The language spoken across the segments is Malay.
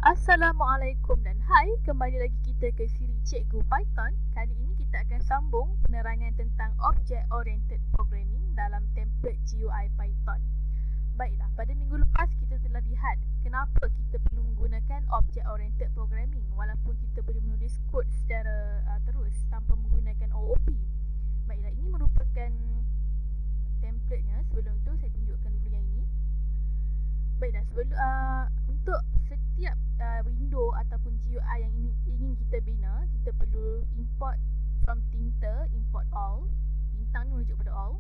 Assalamualaikum dan hai, kembali lagi kita ke siri Cikgu Python. Kali ini kita akan sambung penerangan tentang Object Oriented Programming dalam template GUI Python. Baiklah, pada minggu lepas kita telah lihat kenapa kita perlu menggunakan Object Oriented Programming walaupun kita boleh menulis kod secara terus tanpa menggunakan OOP. Baiklah, ini merupakan templatenya. Sebelum itu saya tunjukkan dulu yang ini. Baiklah, untuk setiap window ataupun GUI yang ingin kita bina, kita perlu import from tinter, import all. Bintang ni merujuk pada all.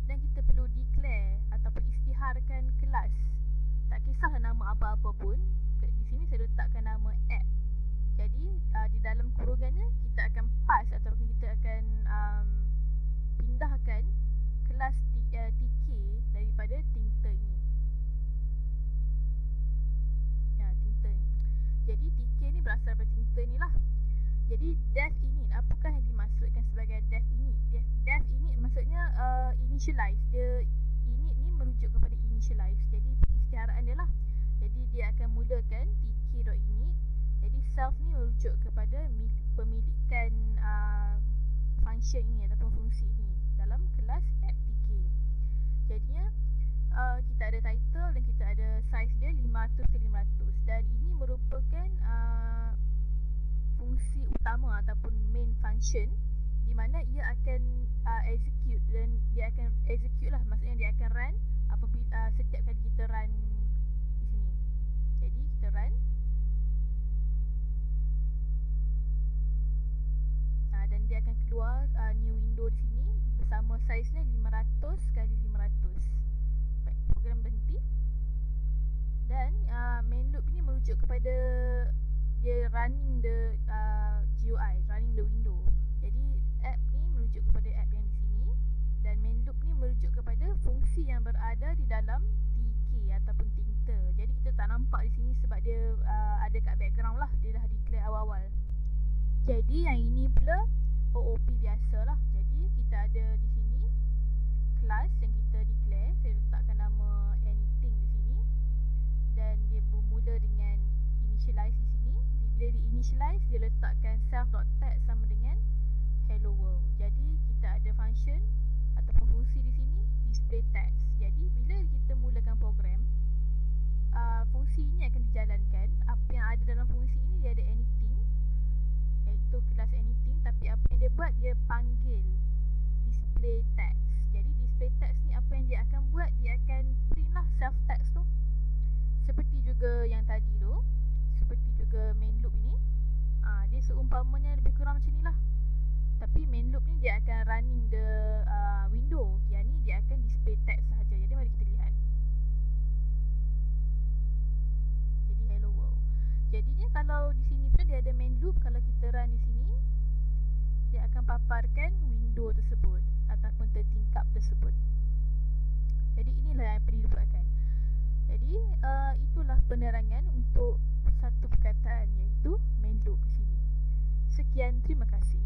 Dan kita perlu declare ataupun isytiharkan kelas. Tak kisahlah nama apa-apa pun. Di sini saya letakkan nama app. Jadi di dalam kurungannya kita akan pass ataupun kita akan pindahkan kelas TK daripada tinter ini. Jadi TK ni berasal daripada tinter ni lah. Jadi def init, apakah yang dimaksudkan sebagai def init? Def init maksudnya initialize. Dia init ni merujuk kepada initialize. Jadi pengisytiharan dia lah. Jadi dia akan mulakan tk.init. Jadi self ni merujuk kepada pemilikan function ini ataupun fungsi ini dalam kelas app tk. Jadinya kita ada title dan kita ada size dia 500x500 dan ini merupakan fungsi utama ataupun main function di mana ia akan execute dan dia akan execute lah, maksudnya dia akan run apabila setiap kali kita run di sini. Jadi kita run dan dia akan keluar new window di sini bersama size nya 500x500. Program berhenti dan main loop ni merujuk kepada dia running the GUI, running the window. Jadi app ni merujuk kepada app yang di sini dan main loop ni merujuk kepada fungsi yang berada di dalam TK ataupun tinter. Jadi kita tak nampak di sini sebab dia ada kat background lah, dia dah declare awal-awal. Jadi yang ini pula OOP biasalah. Jadi kita ada di sini kelas yang kita declare. Saya letakkan nama anything di sini dan dia bermula dengan initialize di sini. Bila di initialize dia letakkan self.text sama dengan hello world. Jadi kita ada function ataupun fungsi di sini display text. Jadi bila kita mulakan program, fungsi ini akan dijalankan. Apa yang ada dalam fungsi ini, dia ada anything, iaitu kelas anything, tapi apa yang dia buat, dia panggil display text. Jadi display text ni apa yang dia akan buat, dia akan print lah self text tu. Seperti juga yang tadi tu, seperti juga main loop ini. Dia seumpamanya lebih kurang macam ni lah. Tapi main loop ni dia akan running the window. Yang ni dia akan display text sahaja. Jadi mari kita lihat. Jadi hello world. Jadinya kalau di sini pun dia ada main loop, kalau kita run di sini dia akan paparkan window tersebut ataupun tertingkap tersebut. Jadi inilah yang perlu dibuatkan. Jadi itulah penerangan untuk satu perkataan, iaitu main loop di sini. Sekian, terima kasih.